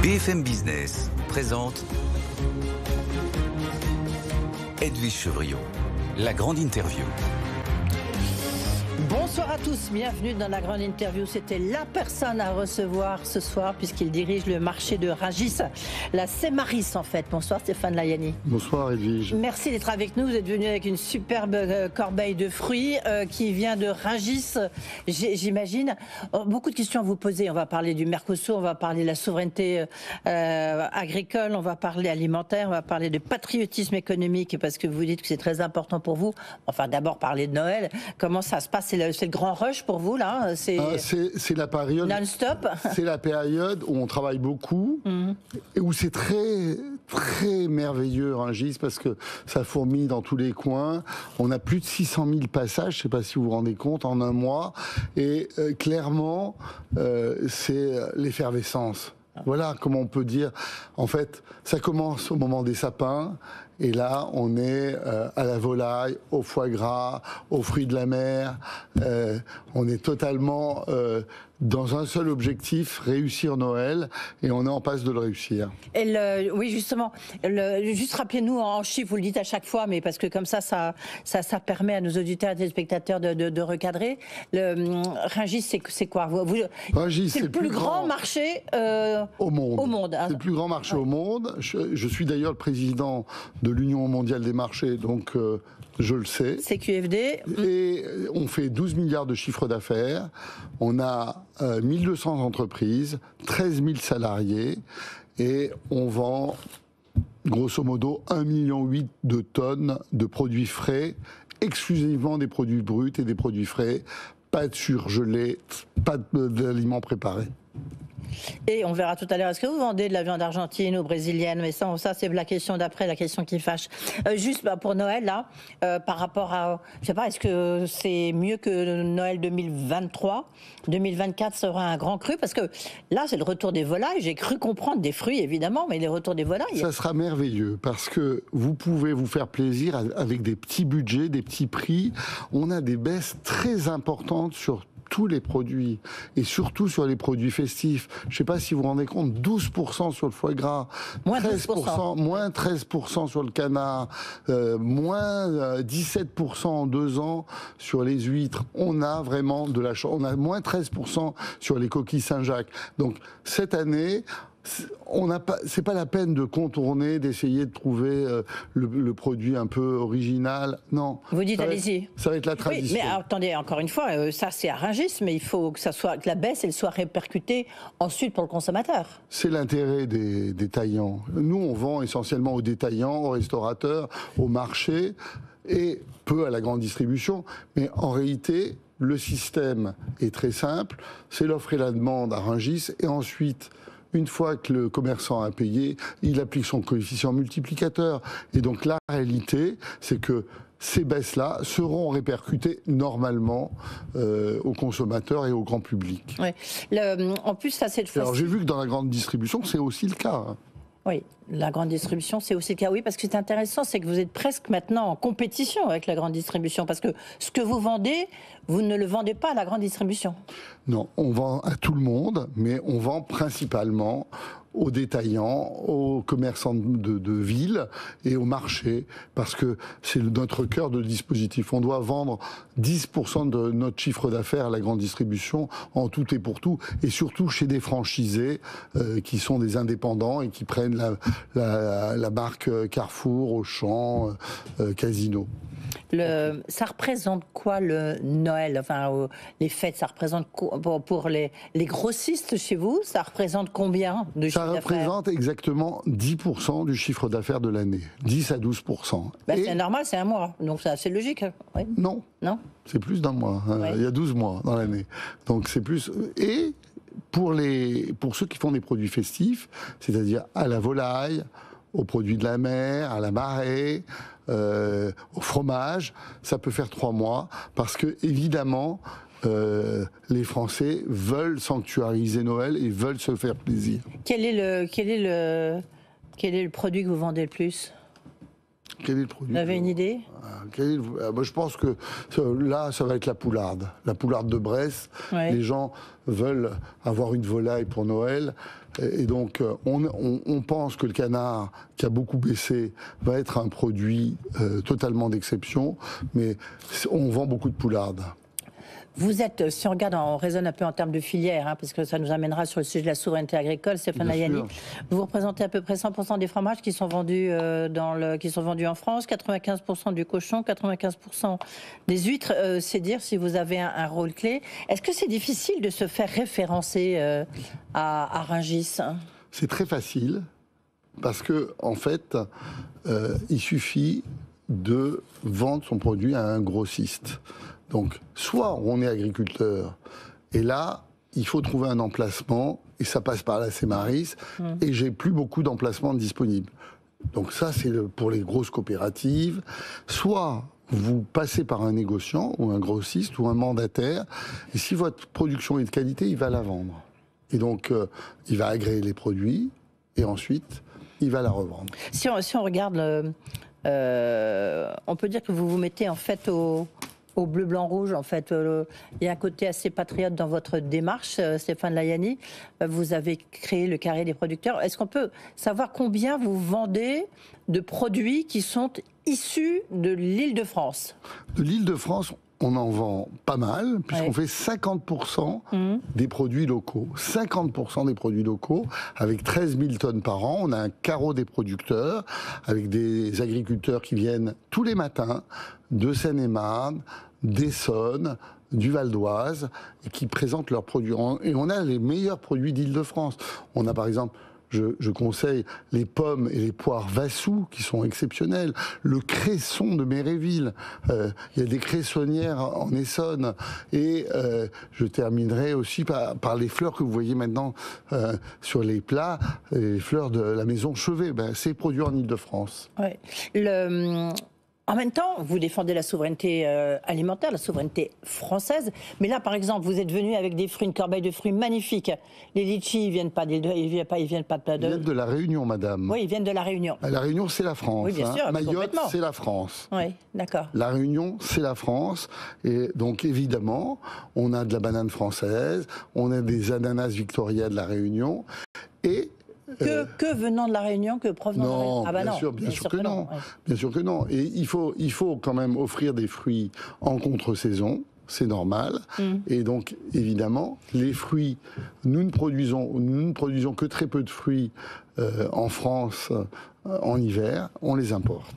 BFM Business présente Edwige Chevrillon, la grande interview. Bonsoir à tous, bienvenue dans la grande interview. C'était la personne à recevoir ce soir puisqu'il dirige le marché de Rungis, la Semaris en fait. Bonsoir Stéphane Layani. Bonsoir Edwige. Merci d'être avec nous. Vous êtes venu avec une superbe corbeille de fruits qui vient de Rungis, j'imagine. Beaucoup de questions à vous poser. On va parler du Mercosur, on va parler de la souveraineté agricole, on va parler alimentaire, on va parler de patriotisme économique parce que vous dites que c'est très important pour vous. Enfin d'abord parler de Noël. Comment ça se passe? C'est le grand rush pour vous là? C'est la période non-stop. C'est la période où on travaille beaucoup et où c'est très très merveilleux Rungis parce que ça fourmille dans tous les coins. On a plus de 600 000 passages, je ne sais pas si vous vous rendez compte, en un mois. Et clairement, c'est l'effervescence. Voilà comment on peut dire. En fait, ça commence au moment des sapins. Et là, on est à la volaille, au foie gras, aux fruits de la mer. On est totalement dans un seul objectif, réussir Noël, et on est en passe de le réussir. Et oui, justement, juste rappelez-nous en chiffres, vous le dites à chaque fois, mais parce que comme ça permet à nos auditeurs et téléspectateurs de recadrer. Rungis, c'est quoi? Rungis, c'est le plus grand marché au monde. Hein. C'est le plus grand marché au monde. Je suis d'ailleurs le président de l'Union mondiale des marchés, donc je le sais. CQFD. Et on fait 12 milliards de chiffre d'affaires. On a 1200 entreprises, 13 000 salariés. Et on vend, grosso modo, 1,8 million de tonnes de produits frais, exclusivement des produits bruts et des produits frais. Pas de surgelés, pas d'aliments préparés. Et on verra tout à l'heure, est-ce que vous vendez de la viande argentine ou brésilienne? Mais ça c'est la question d'après, la question qui fâche. Juste pour Noël, là, par rapport à, je sais pas, est-ce que c'est mieux que Noël 2023? 2024 sera un grand cru? Parce que là, c'est le retour des volailles. J'ai cru comprendre des fruits, évidemment, mais les retours des volailles. Ça sera merveilleux, parce que vous pouvez vous faire plaisir avec des petits budgets, des petits prix. On a des baisses très importantes sur tous les produits, et surtout sur les produits festifs. Je ne sais pas si vous vous rendez compte, 12% sur le foie gras, moins 13%, moins 13% sur le canard, moins 17% en 2 ans sur les huîtres. On a vraiment de la chance. On a moins 13% sur les coquilles Saint-Jacques. Donc cette année, c'est pas la peine de contourner, d'essayer de trouver le produit un peu original. Non. Vous dites allez-y. Ça va être la tradition. Oui, mais attendez, encore une fois, ça c'est à Rungis, mais il faut que la baisse elle soit répercutée ensuite pour le consommateur. C'est l'intérêt des détaillants. Nous, on vend essentiellement aux détaillants, aux restaurateurs, au marché et peu à la grande distribution. Mais en réalité, le système est très simple. C'est l'offre et la demande à Rungis, et ensuite, une fois que le commerçant a payé, il applique son coefficient multiplicateur. Et donc la réalité, c'est que ces baisses-là seront répercutées normalement aux consommateurs et au grand public. Oui. En plus, ça c'est le. Alors j'ai vu que dans la grande distribution, c'est aussi le cas. Oui, la grande distribution, c'est aussi le cas. Oui, parce que c'est intéressant, c'est que vous êtes presque maintenant en compétition avec la grande distribution, parce que ce que vous vendez, vous ne le vendez pas à la grande distribution. Non, on vend à tout le monde, mais on vend principalement aux détaillants, aux commerçants de ville et au marché, parce que c'est notre cœur de dispositif. On doit vendre 10% de notre chiffre d'affaires à la grande distribution en tout et pour tout, et surtout chez des franchisés qui sont des indépendants et qui prennent la marque Carrefour, Auchan, Casino. Ça représente quoi le Noël, enfin les fêtes, ça représente pour les grossistes chez vous, ça représente combien de chiffre d'affaires? Ça représente exactement 10% du chiffre d'affaires de l'année, 10 à 12%. C'est normal, c'est un mois, donc c'est assez logique. Oui. Non, c'est plus d'un mois, il y a 12 mois dans l'année, donc c'est plus. Et pour ceux qui font des produits festifs, c'est-à-dire à la volaille, aux produits de la mer, à la marée, au fromage, ça peut faire 3 mois, parce que évidemment, les Français veulent sanctuariser Noël et veulent se faire plaisir. Quel est le produit que vous vendez le plus? Quel est le produit? Vous avez une idée? Moi, je pense que là, ça va être la poularde de Bresse. Ouais. Les gens veulent avoir une volaille pour Noël. Et donc, on pense que le canard, qui a beaucoup baissé, va être un produit totalement d'exception, mais on vend beaucoup de poulardes. Vous êtes, si on regarde, on raisonne un peu en termes de filière, hein, parce que ça nous amènera sur le sujet de la souveraineté agricole, Stéphane Layani. Vous représentez à peu près 100% des fromages qui sont vendus en France, 95% du cochon, 95% des huîtres. C'est dire si vous avez un rôle clé. Est-ce que c'est difficile de se faire référencer à Rungis? C'est très facile, parce que en fait, il suffit de vendre son produit à un grossiste. Donc, soit on est agriculteur, et là, il faut trouver un emplacement, et ça passe par la Cemaris, et j'ai plus beaucoup d'emplacements disponibles. Donc ça, c'est pour les grosses coopératives. Soit vous passez par un négociant, ou un grossiste, ou un mandataire, et si votre production est de qualité, il va la vendre. Et donc, il va agréer les produits, et ensuite, il va la revendre. Si on regarde, on peut dire que vous vous mettez en fait au bleu, blanc, rouge, en fait. Il y a un côté assez patriote dans votre démarche, Stéphane Layani. Vous avez créé le carré des producteurs. Est-ce qu'on peut savoir combien vous vendez de produits qui sont issus de l'Île-de-France? De l'Île-de-France, on en vend pas mal, puisqu'on fait 50% des produits locaux. 50% des produits locaux, avec 13 000 tonnes par an. On a un carreau des producteurs, avec des agriculteurs qui viennent tous les matins de Seine-et-Marne, d'Essonne, du Val d'Oise, et qui présentent leurs produits. Et on a les meilleurs produits d'Île-de-France. On a par exemple... Je conseille les pommes et les poires Vassou, qui sont exceptionnelles. Le cresson de Méréville. Il y a des cressonnières en Essonne. Et je terminerai aussi par les fleurs que vous voyez maintenant sur les plats, les fleurs de la maison Chevet. C'est produit en Île-de-France. Ouais. En même temps, vous défendez la souveraineté alimentaire, la souveraineté française. Mais là, par exemple, vous êtes venu avec des fruits, une corbeille de fruits magnifiques. Les litchis, ils viennent pas de... Ils viennent de la Réunion, madame. Oui, ils viennent de la Réunion. La Réunion, c'est la France. Oui, bien sûr. Mayotte, c'est la France. Oui, d'accord. La Réunion, c'est la France. Et donc, évidemment, on a de la banane française, on a des ananas Victoria de la Réunion. Et... Que venant de la Réunion, que provenant de la Réunion. Ah bah bien sûr que non. Ouais. Bien sûr que non. Et il faut quand même offrir des fruits en contre-saison. C'est normal. Et donc, évidemment, les fruits, nous ne produisons que très peu de fruits en France en hiver, on les importe.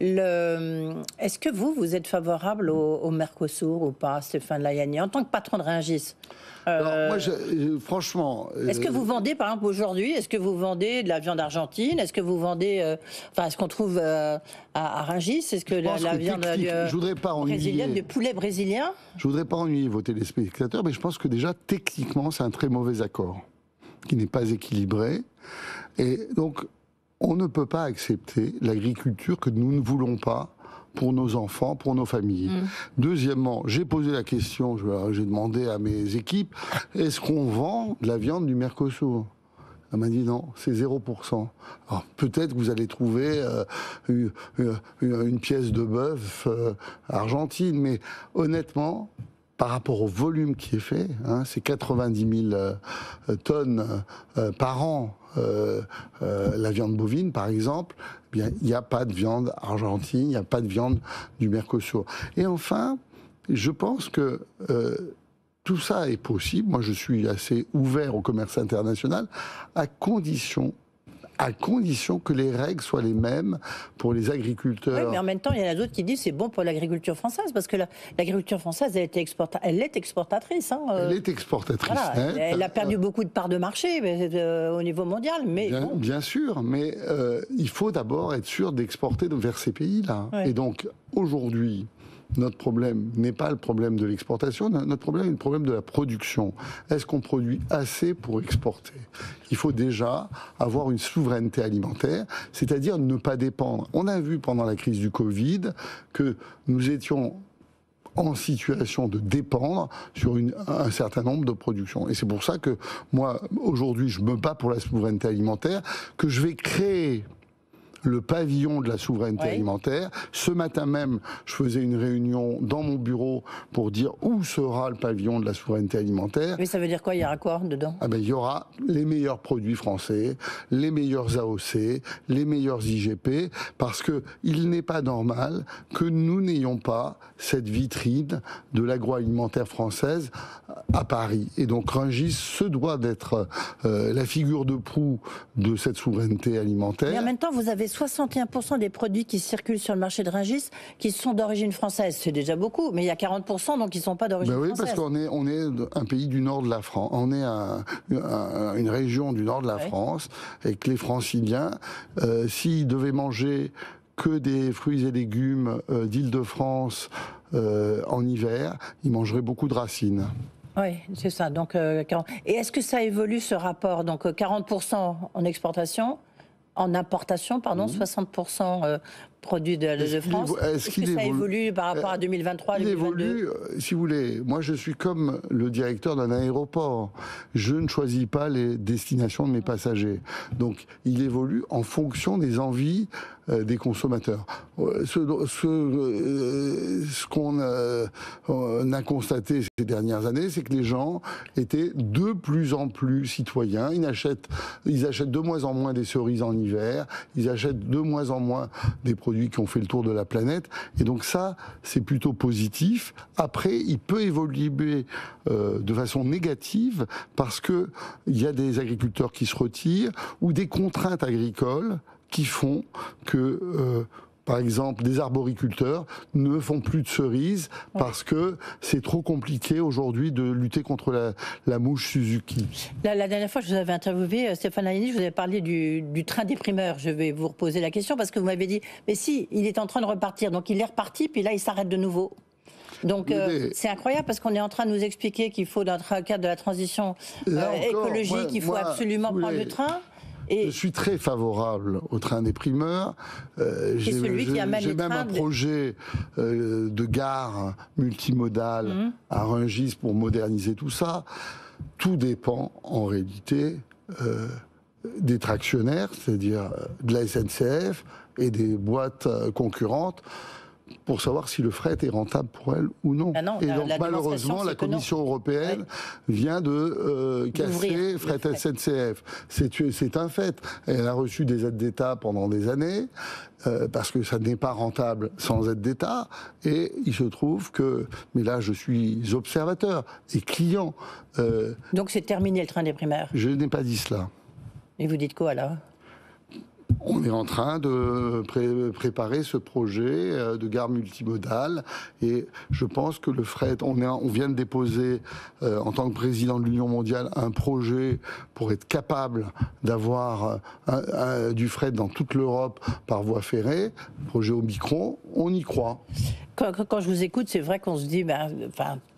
Est-ce que vous êtes favorable au Mercosur ou pas, Stéphane Layani, en tant que patron de Rungis? Alors, moi, franchement... Est-ce que vous vendez, par exemple, aujourd'hui, est-ce que vous vendez de la viande argentine? Est-ce que vous vendez... est-ce qu'on trouve à Rungis? Est-ce que la viande brésilienne, du poulet brésilien? Je voudrais pas ennuyer vos téléspectateurs, mais je pense que déjà, techniquement, c'est un très mauvais accord, qui n'est pas équilibré. Et donc, on ne peut pas accepter l'agriculture que nous ne voulons pas pour nos enfants, pour nos familles. Deuxièmement, j'ai posé la question, j'ai demandé à mes équipes, est-ce qu'on vend de la viande du Mercosur? Elle m'a dit non, c'est 0%. Alors peut-être que vous allez trouver une pièce de bœuf argentine, mais honnêtement, par rapport au volume qui est fait, c'est 90 000 tonnes par an, la viande bovine par exemple, eh bien, il n'y a pas de viande argentine, il n'y a pas de viande du Mercosur. Et enfin, je pense que tout ça est possible. Moi, je suis assez ouvert au commerce international, à condition que les règles soient les mêmes pour les agriculteurs. Oui, mais en même temps, il y en a d'autres qui disent que c'est bon pour l'agriculture française, parce que l'agriculture française, elle est exportatrice. Elle est exportatrice. Voilà, elle a perdu beaucoup de parts de marché au niveau mondial. Mais bien sûr, mais il faut d'abord être sûr d'exporter vers ces pays-là. Ouais. Et donc, aujourd'hui, notre problème n'est pas le problème de l'exportation, notre problème est le problème de la production. Est-ce qu'on produit assez pour exporter? Il faut déjà avoir une souveraineté alimentaire, c'est-à-dire ne pas dépendre. On a vu pendant la crise du Covid que nous étions en situation de dépendre sur un certain nombre de productions. Et c'est pour ça que moi, aujourd'hui, je me bats pour la souveraineté alimentaire, que je vais créer le pavillon de la souveraineté alimentaire. Ce matin même, je faisais une réunion dans mon bureau pour dire où sera le pavillon de la souveraineté alimentaire. Mais ça veut dire quoi? Il y aura quoi dedans? Il y aura les meilleurs produits français, les meilleurs AOC, les meilleurs IGP, parce qu'il n'est pas normal que nous n'ayons pas cette vitrine de l'agroalimentaire française à Paris. Et donc Rungis se doit d'être la figure de proue de cette souveraineté alimentaire. Mais en même temps, vous avez 61% des produits qui circulent sur le marché de Rungis qui sont d'origine française. C'est déjà beaucoup, mais il y a 40% donc qui ne sont pas d'origine française. Oui, parce qu'on est un pays du nord de la France. On est une région du nord de la France, et que les Franciliens, s'ils devaient manger que des fruits et légumes d'Île-de-France en hiver, ils mangeraient beaucoup de racines. Oui, c'est ça. Donc, et est-ce que ça évolue ce rapport? Donc 40% en exportation, en importation, pardon, 60% produits de France. Est-ce que ça évolue par rapport à 2023, 2022? Il évolue, si vous voulez. Moi, je suis comme le directeur d'un aéroport. Je ne choisis pas les destinations de mes passagers. Donc, il évolue en fonction des envies des consommateurs. Ce qu'on a constaté ces dernières années, c'est que les gens étaient de plus en plus citoyens. Ils achètent de moins en moins des cerises en hiver. Ils achètent de moins en moins des produits qui ont fait le tour de la planète. Et donc ça, c'est plutôt positif. Après, il peut évoluer de façon négative parce qu'il y a des agriculteurs qui se retirent ou des contraintes agricoles qui font que... par exemple, des arboriculteurs ne font plus de cerises parce que c'est trop compliqué aujourd'hui de lutter contre la mouche Suzuki. La dernière fois, je vous avais interviewé, Stéphane Layani, je vous avais parlé du train des primeurs. Je vais vous reposer la question parce que vous m'avez dit, mais si, il est en train de repartir. Donc il est reparti, puis là, il s'arrête de nouveau. Donc c'est incroyable parce qu'on est en train de nous expliquer qu'il faut, dans le cadre de la transition écologique, il faut absolument prendre le train. Je suis très favorable au train des primeurs. J'ai même un projet de gare multimodale à Rungis pour moderniser tout ça. Tout dépend en réalité des tractionnaires, c'est-à-dire de la SNCF et des boîtes concurrentes, pour savoir si le fret est rentable pour elle ou non. Et donc malheureusement, la Commission européenne vient de casser Fret SNCF. C'est un fait. Elle a reçu des aides d'État pendant des années, parce que ça n'est pas rentable sans aide d'État. Et il se trouve que, mais là je suis observateur et client. Donc c'est terminé le train des primaires? Je n'ai pas dit cela. Et vous dites quoi là? On est en train de préparer ce projet de gare multimodale et je pense que le fret, on vient de déposer en tant que président de l'Union mondiale un projet pour être capable d'avoir du fret dans toute l'Europe par voie ferrée, projet Omicron, on y croit. Quand je vous écoute, c'est vrai qu'on se dit,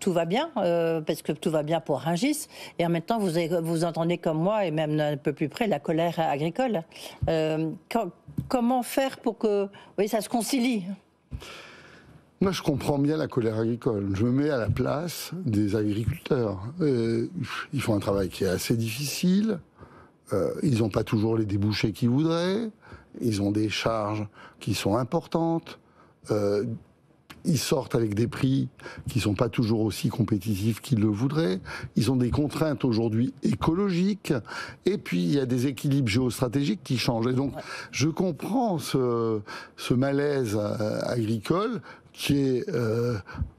tout va bien, parce que tout va bien pour Rungis, et en même temps, vous entendez comme moi, et même un peu plus près, la colère agricole. Comment faire pour que ça se concilie? Moi, je comprends bien la colère agricole. Je me mets à la place des agriculteurs. Ils font un travail qui est assez difficile. Ils n'ont pas toujours les débouchés qu'ils voudraient. Ils ont des charges qui sont importantes. Ils sortent avec des prix qui ne sont pas toujours aussi compétitifs qu'ils le voudraient. Ils ont des contraintes aujourd'hui écologiques. Et puis, il y a des équilibres géostratégiques qui changent. Et donc, je comprends ce malaise agricole qui est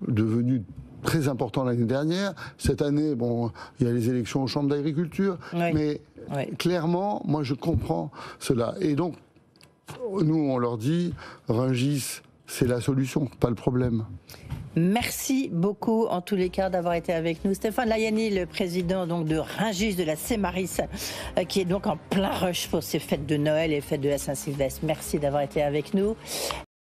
devenu très important l'année dernière. Cette année, il y a les élections aux chambres d'agriculture. Mais clairement, moi, je comprends cela. Et donc, nous, on leur dit, Rungis, c'est la solution, pas le problème. Merci beaucoup, en tous les cas, d'avoir été avec nous. Stéphane Layani, le président donc, de Rungis, de la Cemaris, qui est donc en plein rush pour ces fêtes de Noël et fêtes de la Saint-Sylvestre. Merci d'avoir été avec nous.